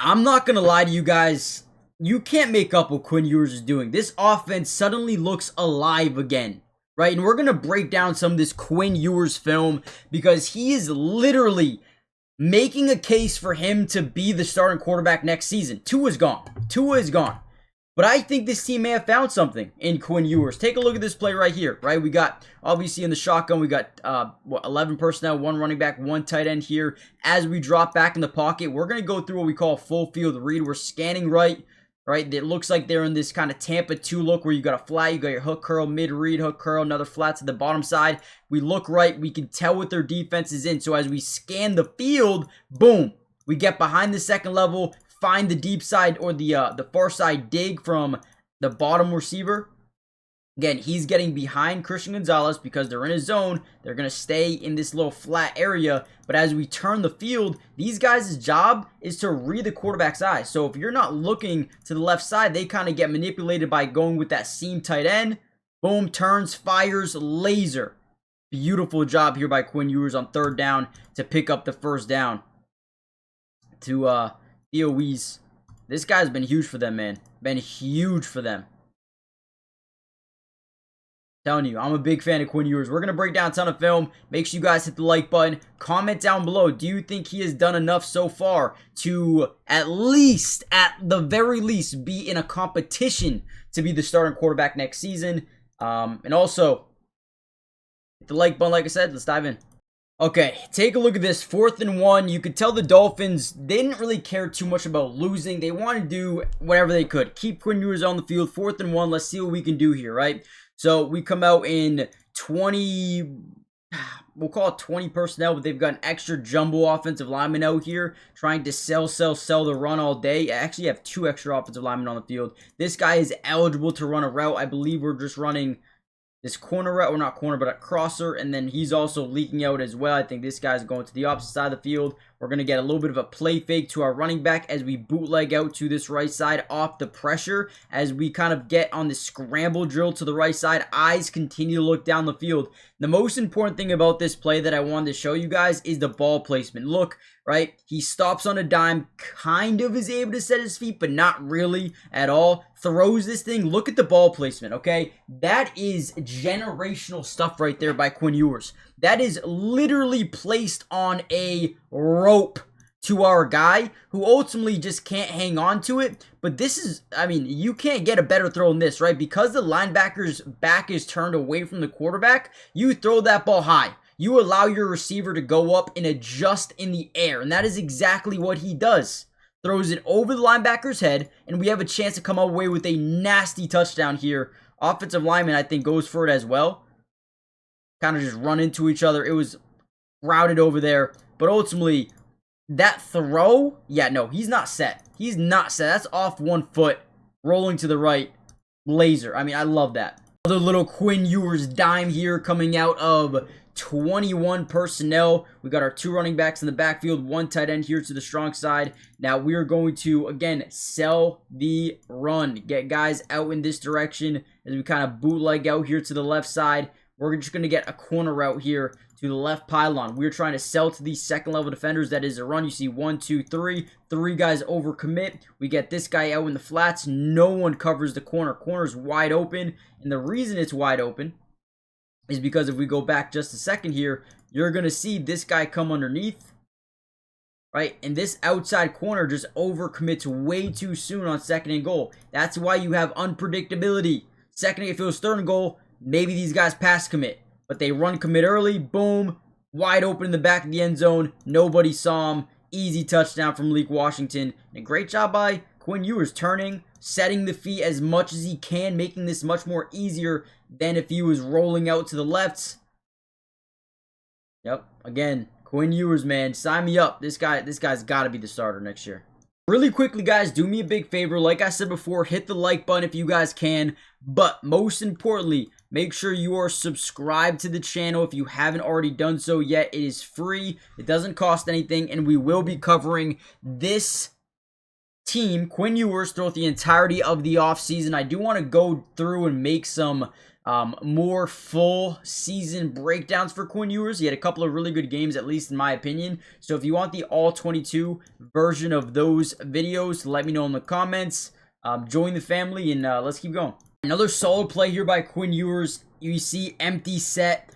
I'm not going to lie to you guys. You can't make up what Quinn Ewers is doing. This offense suddenly looks alive again, right? And we're going to break down some of this Quinn Ewers film because he is literally making a case for him to be the starting quarterback next season. Tua is gone. Tua is gone. But I think this team may have found something in Quinn Ewers. Take a look at this play right here, right? We got, obviously in the shotgun, we got 11 personnel, 1 running back, 1 tight end here. As we drop back in the pocket, we're going to go through what we call a full field read. We're scanning right? It looks like they're in this kind of Tampa 2 look where you got a flat, you got your hook curl, mid read, hook curl, another flat to the bottom side. We look right, we can tell what their defense is in. So as we scan the field, boom, we get behind the second level, find the deep side or the far side dig from the bottom receiver. Again, he's getting behind Christian Gonzalez because they're in his zone. They're going to stay in this little flat area. But as we turn the field, these guys' job is to read the quarterback's eyes. So if you're not looking to the left side, they kind of get manipulated by going with that seam tight end. Boom, turns, fires, laser. Beautiful job here by Quinn Ewers on 3rd down to pick up the 1st down. To EOEs. This guy's been huge for them, man. Been huge for them. Telling you, I'm a big fan of Quinn Ewers. We're going to break down a ton of film. Make sure you guys hit the like button. Comment down below. Do you think he has done enough so far to at the very least, be in a competition to be the starting quarterback next season? And also, hit the like button like I said. Let's dive in. Okay, take a look at this. 4th and 1. You could tell the Dolphins, they didn't really care too much about losing. They wanted to do whatever they could. Keep Quinn Ewers on the field. 4th and 1. Let's see what we can do here, right? So we come out in 20, we'll call it 20 personnel, but they've got an extra jumbo offensive lineman out here trying to sell the run all day. I actually have 2 extra offensive linemen on the field. This guy is eligible to run a route. I believe we're just running this corner route, or not corner, but a crosser, and then he's also leaking out as well. I think this guy's going to the opposite side of the field. We're going to get a little bit of a play fake to our running back as we bootleg out to this right side off the pressure. As we kind of get on the scramble drill to the right side, eyes continue to look down the field. The most important thing about this play that I wanted to show you guys is the ball placement. Look, right? He stops on a dime, kind of is able to set his feet, but not really at all. Throws this thing. Look at the ball placement, okay? That is generational stuff right there by Quinn Ewers. That is literally placed on a rope to our guy who ultimately just can't hang on to it. But this is, I mean, you can't get a better throw than this, right? Because the linebacker's back is turned away from the quarterback, you throw that ball high. You allow your receiver to go up and adjust in the air. And that is exactly what he does. Throws it over the linebacker's head, and we have a chance to come away with a nasty touchdown here. Offensive lineman, I think, goes for it as well. Kind of just run into each other. It was routed over there. But ultimately, that throw, yeah, no, he's not set. He's not set. That's off 1 foot, rolling to the right. Laser. I mean, I love that. Another little Quinn Ewers dime here coming out of 21 personnel. We got our 2 running backs in the backfield, 1 tight end here to the strong side. Now we are going to, again, sell the run. Get guys out in this direction as we kind of bootleg out here to the left side. We're just going to get a corner route here to the left pylon. We're trying to sell to these second level defenders. That is a run. You see 1, 2, 3. 3 guys overcommit. We get this guy out in the flats. No one covers the corner. Corner's wide open. And the reason it's wide open is because if we go back just a second here, you're going to see this guy come underneath, right? And this outside corner just overcommits way too soon on 2nd and goal. That's why you have unpredictability. Second, if it was 3rd and goal, maybe these guys pass commit. But they run commit early, boom, wide open in the back of the end zone. Nobody saw him. Easy touchdown from Malik Washington. And a great job by Quinn Ewers turning, setting the feet as much as he can, making this much more easier than if he was rolling out to the left. Yep, again, Quinn Ewers, man, sign me up. This guy's got to be the starter next year. Really quickly, guys, do me a big favor. Like I said before, hit the like button if you guys can. But most importantly, make sure you are subscribed to the channel if you haven't already done so yet. It is free. It doesn't cost anything. And we will be covering this team, Quinn Ewers, throughout the entirety of the offseason. I do want to go through and make some more full season breakdowns for Quinn Ewers. He had a couple of really good games, at least in my opinion. So if you want the all 22 version of those videos, let me know in the comments. Join the family, and let's keep going. Another solid play here by Quinn Ewers. You see empty set,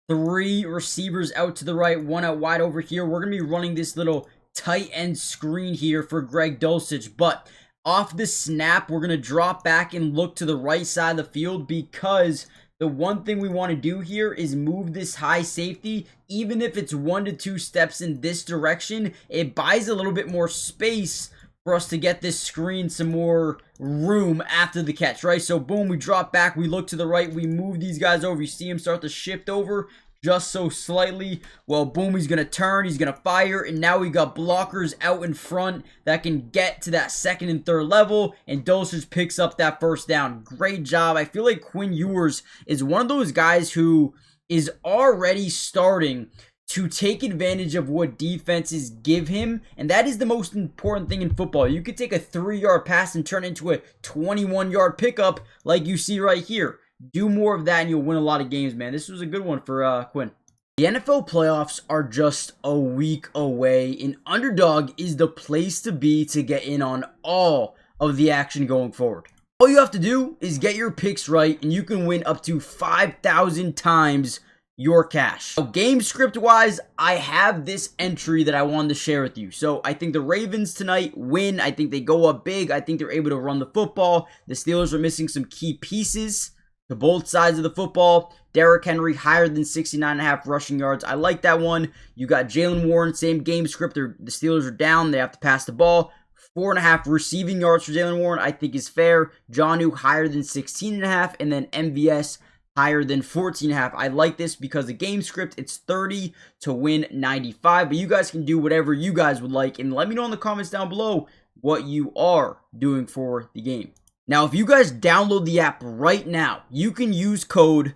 3 receivers out to the right, 1 out wide over here. We're going to be running this little tight end screen here for Greg Dulcich, but off the snap, we're going to drop back and look to the right side of the field, because the one thing we want to do here is move this high safety. Even if it's 1 to 2 steps in this direction, it buys a little bit more space for us to get this screen some more room after the catch, right? So boom, we drop back, we look to the right, we move these guys over. You see him start to shift over just so slightly. Well, boom, he's going to turn, he's going to fire, and now we got blockers out in front that can get to that second and third level, and Dulcich picks up that first down. Great job. I feel like Quinn Ewers is one of those guys who is already starting to take advantage of what defenses give him, and that is the most important thing in football. You could take a 3-yard pass and turn it into a 21-yard pickup like you see right here. Do more of that and you'll win a lot of games, man. This was a good one for Quinn. The NFL playoffs are just a week away, and Underdog is the place to be to get in on all of the action going forward. All you have to do is get your picks right, and you can win up to 5,000 times your cash. Now, game script wise, I have this entry that I wanted to share with you. So I think the Ravens tonight win. I think they go up big. I think they're able to run the football. The Steelers are missing some key pieces to both sides of the football. Derrick Henry higher than 69.5 rushing yards. I like that one. You got Jalen Warren, same game script. The Steelers are down. They have to pass the ball. 4.5 receiving yards for Jalen Warren, I think is fair. Jonnu higher than 16.5, and then MVS higher than 14.5. I like this because the game script, it's 30 to win 95. But you guys can do whatever you guys would like, and let me know in the comments down below what you are doing for the game. Now, if you guys download the app right now, you can use code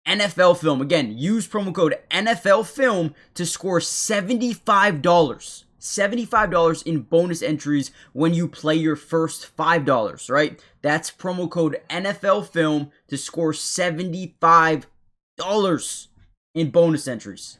NFL Film. Again, use promo code NFL Film to score $75. $75 in bonus entries when you play your first $5, right? That's promo code NFL Film to score $75 in bonus entries.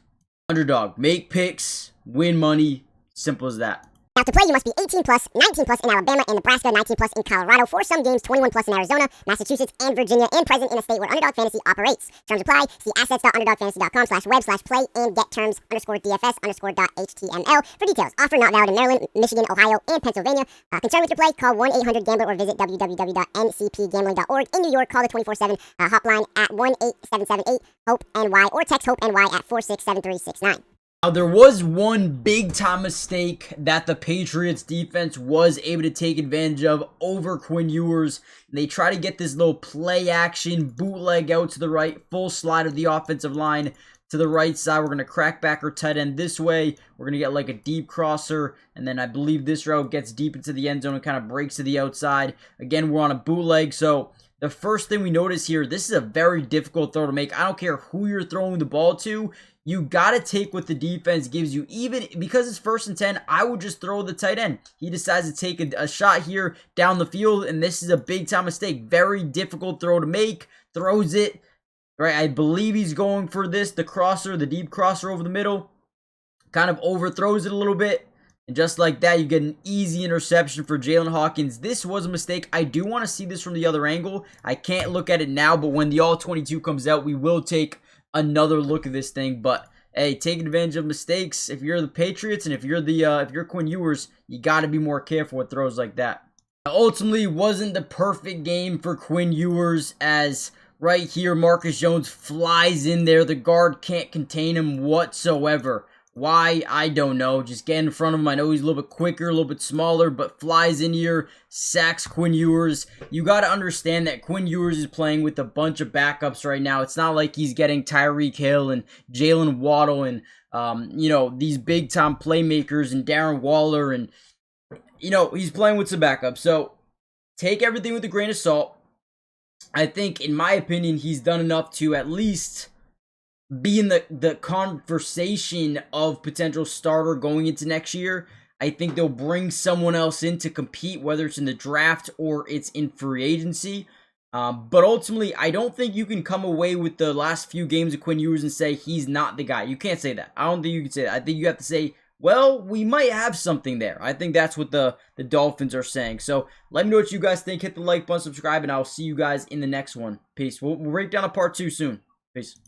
Underdog, make picks, win money, simple as that. Now, to play, you must be 18 plus, 19 plus in Alabama and Nebraska, 19 plus in Colorado, for some games, 21 plus in Arizona, Massachusetts, and Virginia, and present in a state where Underdog Fantasy operates. Terms apply. See assets.underdogfantasy.com/web/play and get terms _DFS_.html for details. Offer not valid in Maryland, Michigan, Ohio, and Pennsylvania. Concerned with your play? Call 1-800-GAMBLER or visit www.ncpgambling.org. In New York, call the 24/7 hotline at 1-8778-HOPE-NY or text HOPE-NY at 467369. Now, there was one big-time mistake that the Patriots defense was able to take advantage of over Quinn Ewers. They try to get this little play-action bootleg out to the right, full slide of the offensive line to the right side. We're going to crack back our tight end this way. We're going to get like a deep crosser, and then I believe this route gets deep into the end zone and kind of breaks to the outside. Again, we're on a bootleg, so the first thing we notice here, this is a very difficult throw to make. I don't care who you're throwing the ball to. You got to take what the defense gives you. Even because it's 1st and 10, I would just throw the tight end. He decides to take a shot here down the field, and this is a big-time mistake. Very difficult throw to make. Throws it, right? I believe he's going for this, the crosser, the deep crosser over the middle. Kind of overthrows it a little bit. And just like that, you get an easy interception for Jalen Hawkins. This was a mistake. I do want to see this from the other angle. I can't look at it now, but when the All-22 comes out, we will take another look at this thing. But hey, take advantage of mistakes. If you're the Patriots and if you're Quinn Ewers, you got to be more careful with throws like that. Ultimately, wasn't the perfect game for Quinn Ewers, as right here Marcus Jones flies in there. The guard can't contain him whatsoever. Why? I don't know. Just get in front of him. I know he's a little bit quicker, a little bit smaller, but flies in here, sacks Quinn Ewers. You got to understand that Quinn Ewers is playing with a bunch of backups right now. It's not like he's getting Tyreek Hill and Jalen Waddle and, these big-time playmakers and Darren Waller. And, he's playing with some backups. So take everything with a grain of salt. I think, in my opinion, he's done enough to at least be in the conversation of potential starter going into next year. I think they'll bring someone else in to compete, whether it's in the draft or it's in free agency. But ultimately, I don't think you can come away with the last few games of Quinn Ewers and say he's not the guy. You can't say that. I don't think you can say that. I think you have to say, well, we might have something there. I think that's what the Dolphins are saying. So let me know what you guys think. Hit the like button, subscribe, and I'll see you guys in the next one. Peace. We'll break down a part 2 soon. Peace.